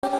நம்ம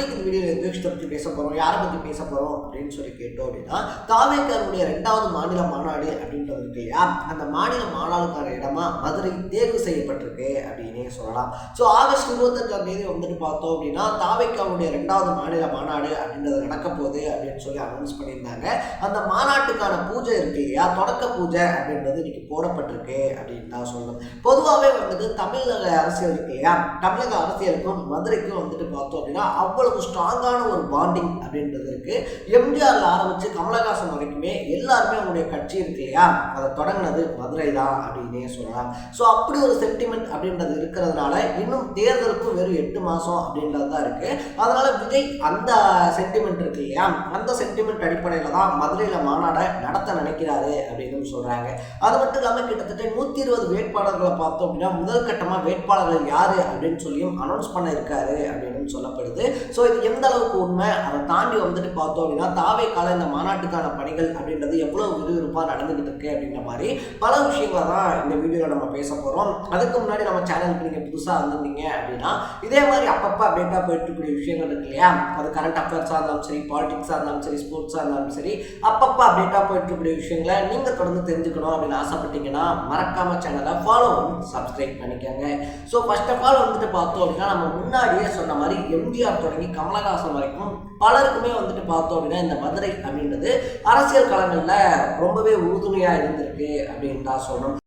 இந்த வீடியோவில் எந்த விஷயத்தை பற்றி பேச போகிறோம், யாரை பற்றி பேச போகிறோம் அப்படின்னு சொல்லி கேட்டோம் அப்படின்னா, தாவேக்காருடைய 2வது மாநில மாநாடு அப்படின்றது இருக்கு இல்லையா, அந்த மாநில மாநாடுக்கான இடமா மதுரை தேர்வு செய்யப்பட்டிருக்கு அப்படின்னே சொல்லலாம். ஸோ ஆகஸ்ட் 25ஆம் தேதி வந்துட்டு பார்த்தோம் அப்படின்னா தாவேக்காருடைய 2வது மாநில மாநாடு அப்படின்றது நடக்க போகுது அப்படின்னு சொல்லி அனௌன்ஸ் பண்ணியிருந்தாங்க. அந்த மாநாட்டுக்கான பூஜை இருக்கு இல்லையா, தொடக்க பூஜை அப்படின்றது இன்னைக்கு போடப்பட்டிருக்கு அப்படின்னு தான் சொல்லணும். பொதுவாகவே வந்துட்டு தமிழக அரசியல் இருக்கு இல்லையா, தமிழக அரசியலுக்கும் மதுரைக்கும் வந்துட்டு பார்த்தோம் அப்படின்னா அவ்வளவு ஸ்ட்ராங்கான ஒரு பாண்டிங் அப்படின்றது இருக்கு. எம்ஜிஆர்ல ஆரம்பிச்சு கமலஹாசன் வரைக்குமே எல்லாருமே அவங்களுடைய கட்சி இருக்கு இல்லையா, அதை தொடங்கினது மதுரை தான் அப்படின்னே சொல்லலாம். ஸோ அப்படி ஒரு சென்டிமெண்ட் அப்படின்றது இருக்கிறதுனால இன்னும் தேர்தலுக்கும் வெறும் 8 மாதம் அப்படின்றது தான் இருக்கு. அதனால விஜய் அந்த சென்டிமெண்ட் இருக்கு இல்லையா, அந்த சென்டிமெண்ட் அடிப்படையில் தான் மதுரையில் மாநாடை நடத்த நினைக்கிறாரு அப்படின்னு சொல்றாங்க. அது மட்டும் இல்லாமல் கிட்டத்தட்ட 120 வேட்பாளர்களை பார்த்தோம் அப்படின்னா முதல் கட்டமாக வேட்பாளர்கள் யாரு அப்படின்னு சொல்லியும் அனௌன்ஸ் பண்ண இருக்காரு அப்படின்னு சொல்லப்படுது. ஸோ இது எந்த அளவுக்கு உண்மை, அதை தாண்டி வந்துட்டு பார்த்தோம் அப்படின்னா தாவேக்கால இந்த மாநாட்டுக்கான பணிகள் அப்படின்றது எவ்வளவு விறுவிறுப்பாக நடந்துகிட்டு இருக்கு அப்படின்ற மாதிரி பல விஷயங்களை தான் இந்த வீடியோவில் நம்ம பேச போகிறோம். அதுக்கு முன்னாடி நம்ம சேனலுக்கு நீங்கள் புதுசாக வந்திருந்தீங்க அப்படின்னா இதே மாதிரி அப்பப்போ அப்டேட்டாக போயிட்டு இருக்கக்கூடிய விஷயங்கள் இருக்கு இல்லையா, அது கரண்ட் அஃபேர்ஸாக இருந்தாலும் சரி, பாலிடிக்ஸாக இருந்தாலும் சரி, ஸ்போர்ட்ஸாக இருந்தாலும் சரி, அப்பப்போ அப்டேட்டாக போயிட்டு இருக்கக்கூடிய விஷயங்களை நீங்கள் தொடர்ந்து தெரிஞ்சுக்கணும் அப்படின்னு ஆசைப்பட்டீங்கன்னா மறக்காம சேனலை ஃபாலோ பண்ணி சப்ஸ்கிரைப் பண்ணிக்கோங்க. ஸோ ஃபர்ஸ்ட் ஆஃப் ஆல் வந்துட்டு பார்த்தோம் அப்படின்னா நம்ம முன்னாடியே சொன்ன மாதிரி எம்ஜிஆர் தொடங்கி கமலஹாசன் வரைக்கும் பலருக்குமே வந்துட்டு பார்த்தோம் அப்படின்னா இந்த மதுரை அப்படின்றது அரசியல் களங்களில் ரொம்பவே உறுதுணையாக இருந்திருக்கு அப்படின்னு தான் சொல்லணும்.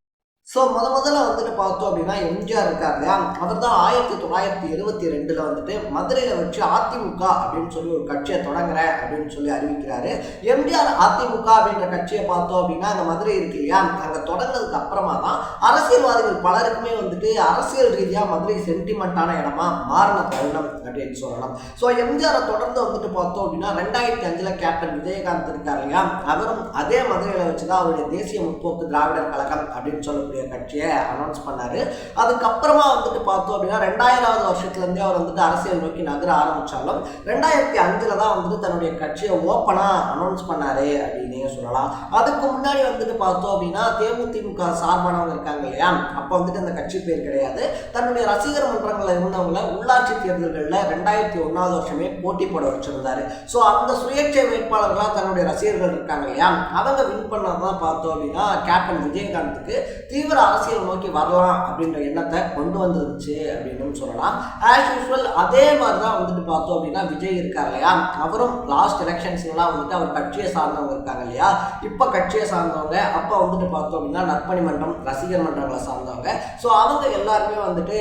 ஸோ முதல்ல வந்துட்டு பார்த்தோம் அப்படின்னா எம்ஜிஆர் இருக்கார் இல்லையா, அவர் தான் 1972 வந்துட்டு மதுரையில் வச்சு அதிமுக அப்படின்னு சொல்லி ஒரு கட்சியை தொடங்குறேன் அப்படின்னு சொல்லி அறிவிக்கிறாரு. எம்ஜிஆர் அதிமுக அப்படின்ற கட்சியை பார்த்தோம் அப்படின்னா அந்த மதுரை இருக்கு இல்லையா, அங்கே தொடங்கினதுக்கு அப்புறமா தான் அரசியல்வாதிகள் பலருக்குமே வந்துட்டு அரசியல் ரீதியாக மதுரை சென்டிமெண்ட்டான இடமா மாறின தருணம் அப்படின்னு சொல்லலாம். ஸோ எம்ஜிஆரை தொடர்ந்து வந்துட்டு பார்த்தோம் அப்படின்னா 2005 கேப்டன் விஜயகாந்த் இருக்கார் இல்லையா, அவரும் அதே மதுரையில் வச்சுதான் அவருடைய தேசிய முற்போக்கு திராவிடர் கழகம் அப்படின்னு சொல்லக்கூடிய கட்சியை அனௌன்ஸ் பண்ணாரு. அதுக்கப்புறமா வந்துட்டு பார்த்தோம் அப்படின்னா 2000வது வருஷத்துல இருந்தே அவர் வந்துட்டு அரசியல் நோக்கி நகர ஆரம்பிச்சாலும் 2005 தான் வந்துட்டு தன்னுடைய கட்சியை ஓப்பனா அனௌன்ஸ் பண்ணாரு அப்படின்னே சொல்லலாம். அதுக்கு முன்னாடி வந்துட்டு பார்த்தோம் அப்படின்னா தேமுதிக சார்பானவங்க இருக்காங்க இல்லையா, அப்போ வந்துட்டு அந்த கட்சி பேர் கிடையாது, தன்னுடைய ரசிகர் மன்றங்களில் இருந்தவங்களை உள்ளாட்சி தேர்தல்களில் 2001வது வருஷமே போட்டி போட வச்சிருந்தாரு. ஸோ அந்த சுயேட்சை வேட்பாளர்களாக தன்னுடைய ரசிகர்கள் இருக்காங்க இல்லையா, அவங்க வின் பண்ணதான் பார்த்தோம் அப்படின்னா கேப்டன் விஜயகாந்துக்கு தீவிர அரசியல் நோக்கி வரலாம் அப்படின்ற எண்ணத்தை கொண்டு வந்துருச்சு அப்படின்னு சொல்லலாம். ஆஸ் யூஸ்வல் அதே மாதிரி தான் வந்துட்டு பார்த்தோம் அப்படின்னா விஜய் இருக்கார் இல்லையா, அவரும் லாஸ்ட் எலெக்ஷன்ஸ்லாம் வந்துட்டு அவர் கட்சியை சார்ந்தவங்க இருக்காங்க இல்லையா, இப்போ கட்சியை சார்ந்தவங்க, அப்போ வந்துட்டு பார்த்தோம் அப்படின்னா நற்பணி மன்றம் ரசிகர் மன்றங்களை சார்ந்தவங்க, ஸோ அவங்க எல்லாருமே வந்துட்டு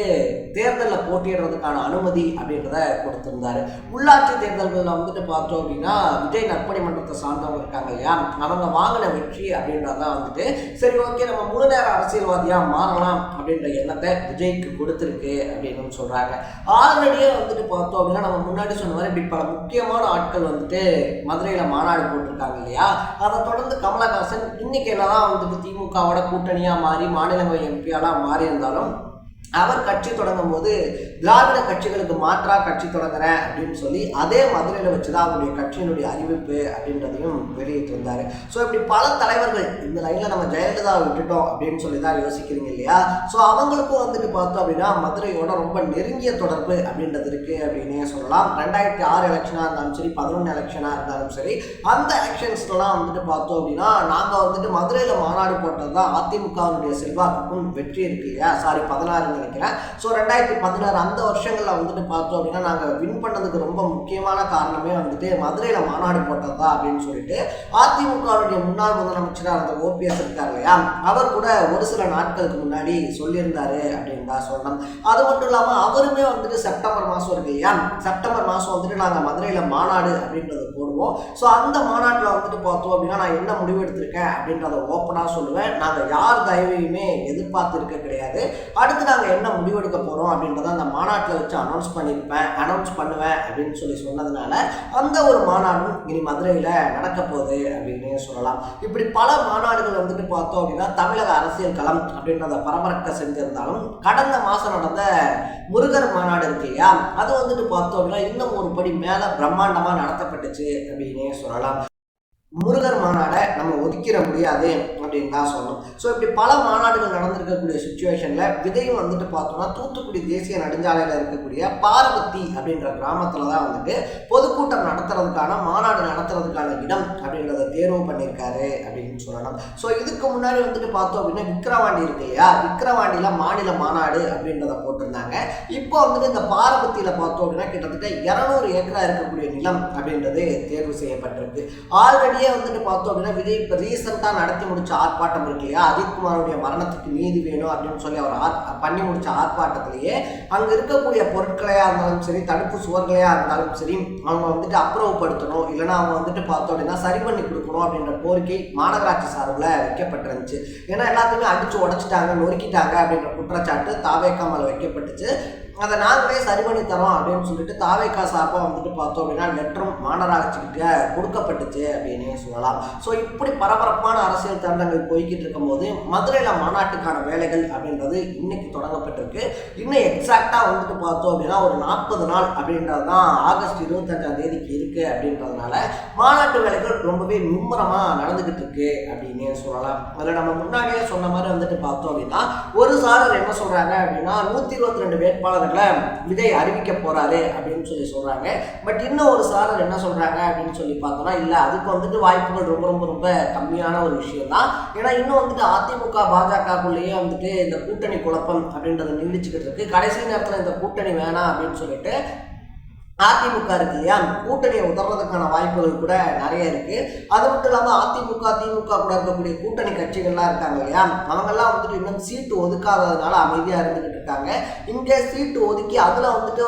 தேர்தலில் போட்டியிடுறதுக்கான அனுமதி அப்படின்றத கொடுத்திருந்தாரு. உள்ளாட்சி தேர்தல்களில் வந்துட்டு பார்த்தோம் அப்படின்னா விஜய் நற்பணி மன்றத்தை சார்ந்தவங்க இருக்காங்க இல்லையா, அவங்க வாங்கின வெற்றி அப்படின்றதான் வந்துட்டு சரி ஓகே நம்ம முழு நேர அரசியல்வாதியா மாறலாம் அப்படின்ற எண்ணத்தை விஜய்க்கு கொடுத்துருக்கு அப்படின்னு சொல்றாங்க. ஆல்ரெடியே வந்துட்டு பார்த்தோம் அப்படின்னா நம்ம முன்னாடி சொன்ன மாதிரி இப்படி பல முக்கியமான ஆட்கள் வந்துட்டு மதுரையில மாநாடு போட்டிருக்காங்க இல்லையா, அதை தொடர்ந்து கமலஹாசன் இன்னைக்கு என்னதான் வந்துட்டு திமுகவோட கூட்டணியா மாறி மாநிலங்களவை எம்பியாலாம் மாறி இருந்தாலும் அவர் கட்சி தொடங்கும் போது திராவிட கட்சிகளுக்கு மாற்றா கட்சி தொடங்குறேன் அப்படின்னு சொல்லி அதே மதுரையில் வச்சுதான் அவருடைய கட்சியினுடைய அறிவிப்பு அப்படின்றதையும் வெளியிட்டு இருந்தாரு. ஸோ இப்படி பல தலைவர்கள் இந்த லைன்ல நம்ம ஜெயலலிதா விட்டுட்டோம் அப்படின்னு சொல்லி தான் யோசிக்கிறீங்க இல்லையா, ஸோ அவங்களுக்கும் வந்துட்டு பார்த்தோம் அப்படின்னா மதுரையோட ரொம்ப நெருங்கிய தொடர்பு அப்படின்றது இருக்கு அப்படின்னே சொல்லலாம். 2006 எலெக்ஷனாக இருந்தாலும் சரி, 11 எலெக்ஷனாக இருந்தாலும் சரி, அந்த எலெக்ஷன்ஸ்லாம் வந்துட்டு பார்த்தோம் அப்படின்னா நாங்கள் வந்துட்டு மதுரையில் மாநாடு போட்டது தான் அதிமுகவுடைய செல்வாக்குக்கும் வெற்றி இருக்கு இல்லையா, சாரி 16 நினைக்கிறேன். ஸோ 2016 அந்த வருஷங்களில் வந்துட்டு பார்த்தோம் அப்படின்னா நாங்கள் வின் பண்ணதுக்கு ரொம்ப முக்கியமான காரணமே வந்துட்டு மதுரையில் மாநாடு போட்டதா அப்படின்னு சொல்லிட்டு அதிமுகவுடைய முன்னாள் முதலமைச்சராக இருந்த ஓபிஎஸ் இருக்கார் இல்லையா, அவர் கூட ஒரு சில நாட்களுக்கு முன்னாடி சொல்லியிருந்தாரு அப்படின்னு தான் சொல்லணும். அது மட்டும் இல்லாமல் அவருமே வந்துட்டு செப்டம்பர் மாதம் இருக்கு இல்லையா, செப்டம்பர் மாதம் வந்துட்டு நாங்கள் மதுரையில் மாநாடு அப்படின்றது போடுவோம். ஸோ அந்த மாநாட்டில் வந்துட்டு பார்த்தோம் அப்படின்னா நான் என்ன முடிவு எடுத்திருக்கேன் அப்படின்றத ஓப்பனாக சொல்லுவேன். நாங்கள் யார் தயவையுமே எதிர்பார்த்து இருக்க கிடையாது, அடுத்து நாங்கள் என்ன முடிவெடுக்க போகிறோம் அப்படின்றத அந்த மாநாட்டில் வச்சு அனௌன்ஸ் பண்ணுவேன் அப்படின்னு சொல்லி சொன்னதுனால அந்த ஒரு மாநாடும் இனி மதுரையில் நடக்க போகுது அப்படின்னு சொல்லலாம். இப்படி பல மாநாடுகள் வந்துட்டு பார்த்தோம் அப்படின்னா தமிழக அரசியல் களம் அப்படின்றத பரபரக்க செஞ்சிருந்தாலும் கடந்த மாதம் நடந்த முருகர் மாநாடு இருக்கு இல்லையா, அது வந்துட்டு பார்த்தோம் அப்படின்னா இன்னும் ஒரு படி மேலே பிரம்மாண்டமாக நடத்தப்பட்டுச்சு அப்படின்னே சொல்லலாம். முருகர் மாநாடை நம்ம ஒதுக்கிட முடியாது அப்படின்னு தான் சொல்லணும். ஸோ இப்படி பல மாநாடுகள் நடந்திருக்கக்கூடிய சுச்சுவேஷனில் விதையும் வந்துட்டு பார்த்தோம்னா தூத்துக்குடி தேசிய நெடுஞ்சாலையில் இருக்கக்கூடிய பாரபத்தி அப்படின்ற கிராமத்தில் தான் வந்துட்டு பொதுக்கூட்டம் நடத்துறதுக்கான மாநாடு நடத்துறதுக்கான இடம் அப்படின்றத தேர்வு பண்ணியிருக்காரு அப்படின்னு சொல்லணும். ஸோ இதுக்கு முன்னாடி வந்துட்டு பார்த்தோம் அப்படின்னா விக்கிரவாண்டி இருக்கு இல்லையா, விக்கிரவாண்டியில் மாநில மாநாடு அப்படின்றத போட்டிருந்தாங்க. இப்போ வந்துட்டு இந்த பாரபத்தியில் பார்த்தோம் அப்படின்னா கிட்டத்தட்ட 200 ஏக்கரா இருக்கக்கூடிய நிலம் அப்படின்றது தேர்வு செய்யப்பட்டிருக்கு. ஆல்ரெடி வந்துட்டு பார்த்தோம் அப்படின்னா விஜய் இப்போ ரீசெண்டாக நடத்தி முடிச்ச ஆர்ப்பாட்டம் இருக்கு இல்லையா, அஜித்குமாருடைய மரணத்துக்கு நீதி வேணும் அப்படின்னு சொல்லி அவர் பண்ணி முடிச்ச ஆர்ப்பாட்டத்திலேயே அங்கே இருக்கக்கூடிய பொருட்களையா இருந்தாலும் சரி, தடுப்பு சுவர்களையா இருந்தாலும் சரி, அவங்க வந்துட்டு அப்புறப்படுத்தணும், இல்லைன்னா அவங்க வந்துட்டு பார்த்தோம் அப்படின்னா சரி பண்ணி கொடுக்கணும் அப்படின்ற கோரிக்கை மாநகராட்சி சார்பில் வைக்கப்பட்டிருந்துச்சு. ஏன்னா எல்லாத்தையுமே அடிச்சு உடைச்சிட்டாங்க, நொறுக்கிட்டாங்க அப்படின்ற குற்றச்சாட்டு தாவேகா மேல வைக்கப்பட்டுச்சு. அதை நாங்களே சரி பண்ணி தரோம் அப்படின்னு சொல்லிட்டு தாவேகா சார்பாக வந்துட்டு பார்த்தோம் அப்படின்னா லெட்டரும் மாநகராட்சிக்கிட்ட கொடுக்கப்பட்டுச்சு அப்படின்னு சொல்லலாம். ஸோ இப்படி பரபரப்பான அரசியல் தருணங்கள் போய்கிட்டு இருக்கும்போது மதுரையில் மாநாட்டுக்கான வேலைகள் அப்படின்றது இன்னைக்கு தொடங்கப்பட்டிருக்கு. இன்னும் எக்ஸாக்டாக வந்துட்டு பார்த்தோம் அப்படின்னா ஒரு 40 நாள் அப்படின்றது தான் ஆகஸ்ட் 25ஆம் தேதிக்கு இருக்கு அப்படின்றதுனால மாநாட்டு வேலைகள் ரொம்பவே மும்முரமாக நடந்துகிட்டு இருக்கு அப்படின்னு சொல்லலாம். அதில் நம்ம முன்னாடியே சொன்ன மாதிரி வந்துட்டு பார்த்தோம் அப்படின்னா ஒரு சாரர் என்ன சொல்றாங்க அப்படின்னா 122 வேட்பாளர்கள் விஜய் அறிவிக்க போறாரு அப்படின்னு சொல்லி சொல்றாங்க. பட் இன்னும் ஒரு சாரர் என்ன சொல்றாங்க அப்படின்னு சொல்லி பார்த்தோம்னா இல்ல, அதுக்கு வந்துட்டு வாய்ப்புகள் ரொம்ப ரொம்ப ரொம்ப கம்மியான ஒரு விஷயம் தான். ஏன்னா இன்னும் வந்துட்டு அதிமுக பாஜகக்குள்ளேயே வந்துட்டு இந்த கூட்டணி குழப்பம் அப்படின்றத நீடிச்சுக்கிட்டு இருக்கு. கடைசி நேரத்தில் இந்த கூட்டணி வேணாம் அப்படின்னு சொல்லிட்டு அதிமுக இருக்கு இல்லையா, கூட்டணியை உதறதுக்கான வாய்ப்புகள் கூட நிறைய இருக்கு. அது மட்டும் இல்லாமல் அதிமுக திமுக கூட இருக்கக்கூடிய கூட்டணி கட்சிகள்லாம் இருக்காங்க இல்லையா, அவங்கெல்லாம் வந்துட்டு இன்னும் சீட்டு ஒதுக்காததுனால அமைதியாக இருந்துகிட்டு இருக்காங்க. இங்கே சீட்டு ஒதுக்கி அதில் வந்துட்டு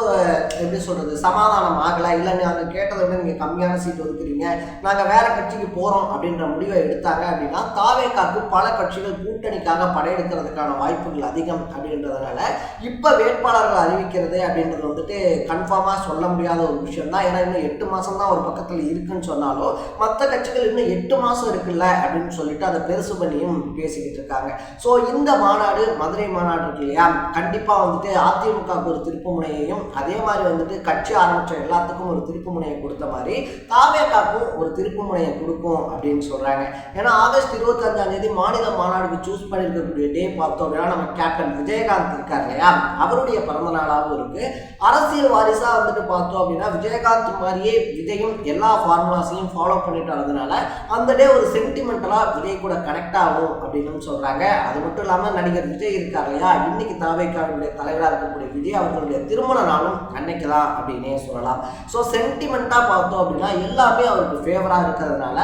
எப்படி சொல்றது சமாதானம் ஆகலை, இல்லை நாங்கள் கேட்டதை விட நீங்கள் கம்மியான சீட்டு ஒதுக்குறீங்க, நாங்கள் வேற கட்சிக்கு போகிறோம் அப்படின்ற முடிவை எடுத்தாங்க அப்படின்னா தாவேகாக்கு பல கட்சிகள் கூட்டணிக்காக படையெடுக்கிறதுக்கான வாய்ப்புகள் அதிகம் அப்படின்றதுனால இப்போ வேட்பாளர்கள் அறிவிக்கிறது அப்படின்றது வந்துட்டு கன்ஃபார்மாக சொல்ல முடியாத ஒரு விஷயம் தான். ஏன்னா இன்னும் 8 மாதம் தான் ஒரு பக்கத்தில் இருக்குன்னு சொன்னாலும் மற்ற கட்சிகள் இன்னும் 8 மாதம் இருக்குல்ல அப்படின்னு சொல்லிட்டு அதை பெருசு பண்ணியும் பேசிக்கிட்டு இருக்காங்க. ஸோ இந்த மாநாடு மதுரை மாநாடு இருக்கு இல்லையா, கண்டிப்பாக வந்துட்டு அதிமுகவுக்கு ஒரு திருப்பு முனையையும் அதே மாதிரி வந்துட்டு கட்சி ஆரம்பித்த எல்லாத்துக்கும் ஒரு திருப்பு முனையை கொடுத்த மாதிரி தாவேகாக்கும் ஒரு திருப்பு முனையை கொடுக்கும் அப்படின்னு சொல்கிறாங்க. ஏன்னா ஆகஸ்ட் 25ஆம் தேதி மாநில மாநாடுக்கு சூஸ் பண்ணியிருக்கக்கூடிய டே பார்த்தோம் அப்படின்னா நம்ம கேப்டன் விஜயகாந்த் இருக்கார் இல்லையா, அவருடைய பிறந்த நாளாகவும் இருக்கு. அரசியல் வாரிசாக வந்துட்டு பார்த்தோம் அப்படின்னா விஜயகாந்த் மாதிரியே விஜயும் எல்லா ஃபார்முலாஸையும் ஃபாலோ பண்ணிட்டு வரதுனால அந்த டே ஒரு சென்டிமெண்டலா விஜய் கூட கனெக்ட் ஆகும் அப்படின்னு சொல்றாங்க. அது மட்டும் இல்லாமல் நடிகர் விஜய் இருக்கார் இல்லையா, இன்னைக்கு தாவேகாவுடைய தலைவராக இருக்கக்கூடிய விஜய் அவர்களுடைய திருமண நாளும் அன்னைக்கு தான் அப்படின்னே சொல்லலாம். ஸோ சென்டிமெண்டா பார்த்தோம் அப்படின்னா எல்லாமே அவருக்கு ஃபேவரா இருக்கிறதுனால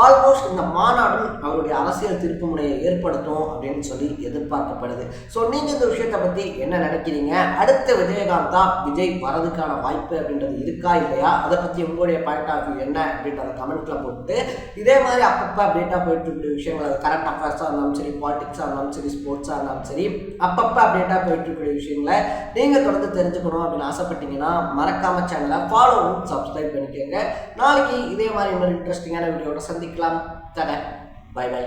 ஆல்மோஸ்ட் இந்த மாநாடும் அவருடைய அரசியல் திருப்பு முனையை ஏற்படுத்தும் அப்படின்னு சொல்லி எதிர்பார்க்கப்படுது. ஸோ நீங்க இந்த விஷயத்தை பத்தி என்ன நினைக்கிறீங்க? அடுத்த விஜயகாந்தா விஜய் வரதுக்கான வாய்ப்பு அப்படின்றது இருக்கா இல்லையா, அதை பற்றி உங்களுடைய பாயிண்ட் ஆஃப் வியூ என்ன அப்படின்றத கமெண்ட்ல போட்டு இதே மாதிரி அப்பப்போ அப்டேட்டாக போயிட்டு இருக்கிற விஷயங்கள், அது கரண்ட் அஃபேர்ஸாக இருந்தாலும் சரி, பாலிடிக்ஸாக இருந்தாலும் சரி, ஸ்போர்ட்ஸாக இருந்தாலும் சரி, அப்பப்போ அப்டேட்டாக போயிட்டு இருக்கிற விஷயங்களை நீங்கள் தொடர்ந்து தெரிஞ்சுக்கணும் அப்படின்னு ஆசைப்பட்டீங்கன்னா மறக்காம சேனலை ஃபாலோ பண்ணி சப்ஸ்கிரைப் பண்ணிக்கோங்க. நாளைக்கு இதே மாதிரி இன்னொரு இன்ட்ரெஸ்டிங்கான வீடியோட சந்திக்கலாம். தட பை பை.